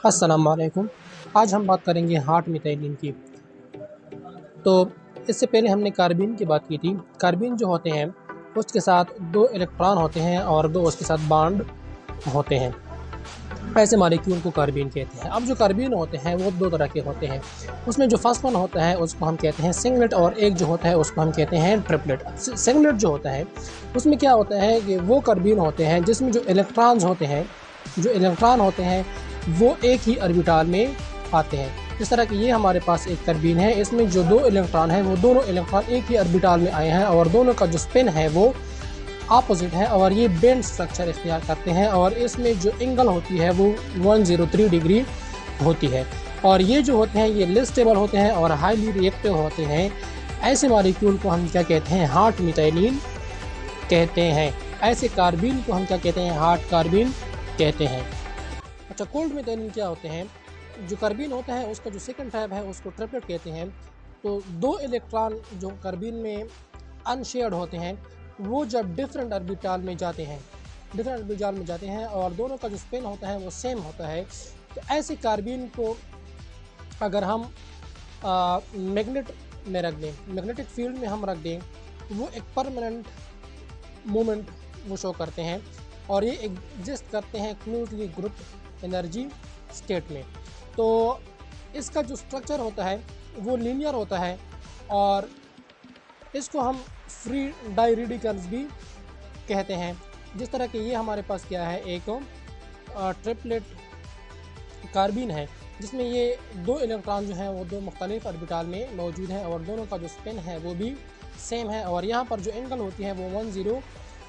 अस्सलाम वालेकुम। आज हम बात करेंगे हार्ट मिथाइलिन की। तो इससे पहले हमने कार्बीन की बात की थी। कार्बीन जो होते हैं उसके साथ 2 इलेक्ट्रॉन होते हैं और 2 उसके साथ बॉन्ड होते हैं। ऐसे मॉलिक्यूल को कार्बीन कहते हैं। अब जो कार्बीन होते हैं वो 2 तरह के होते हैं। उसमें जो फर्स्ट वन होता है उसको हम कहते हैं सिंगलेट और एक जो होता है उसको हम कहते हैं ट्रिपलेट। सिंगलेट जो होता है उसमें क्या होता है कि वो कार्बीन होते हैं जिसमें जो इलेक्ट्रॉन्स होते हैं वो एक ही ऑर्बिटल में आते हैं। जिस तरह कि ये हमारे पास एक कार्बीन है, इसमें जो 2 इलेक्ट्रॉन हैं वो दोनों इलेक्ट्रॉन एक ही ऑर्बिटल में आए हैं और दोनों का जो स्पिन है वो अपोजिट है और ये बेंड स्ट्रक्चर इख्तियार करते हैं और इसमें जो एंगल होती है वो 103 डिग्री होती है। और ये जो होते हैं ये लेस स्टेबल होते हैं और हाईली रिएक्टिव होते हैं। ऐसे मॉलिक्यूल को हम क्या कहते हैं? हार्ट मिथाइलिन कहते हैं। ऐसे कार्बीन को हम क्या कहते हैं? हार्ट कार्बीन कहते हैं। अच्छा, कोल्ड मिथाइलिन क्या होते हैं? जो कार्बीन होता है उसका जो सेकंड टाइप है उसको ट्रिपलेट कहते हैं। तो 2 इलेक्ट्रॉन जो कार्बीन में अनशेयर्ड होते हैं वो जब डिफरेंट ऑर्बिटल में जाते हैं और दोनों का जो स्पिन होता है वो सेम होता है। तो ऐसे कार्बीन को अगर हम मैग्नेट में रख दें, मैग्नेटिक फील्ड में हम रख दें, वो एक परमानेंट मूवमेंट वो शो करते हैं और ये एग्जिस्ट करते हैं क्लोजली ग्रुप एनर्जी स्टेट में। तो इसका जो स्ट्रक्चर होता है वो लीनियर होता है और इसको हम फ्री डाई रेडिकल्स भी कहते हैं। जिस तरह के ये हमारे पास क्या है, एक ट्रिपलेट कार्बीन है जिसमें ये 2 इलेक्ट्रॉन जो हैं वो 2 मुख्तलिफ ऑर्बिटल में मौजूद हैं और दोनों का जो स्पिन है वो भी सेम है और यहाँ पर जो एंगल होती है वो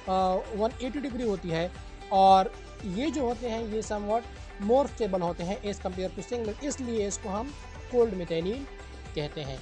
180 डिग्री होती है। और ये जो होते हैं ये समवट मोर स्टेबल होते हैं एज़ कम्पेयर टू सिंगलेट, इसलिए इसको हम कोल्ड मिथाइलिन कहते हैं।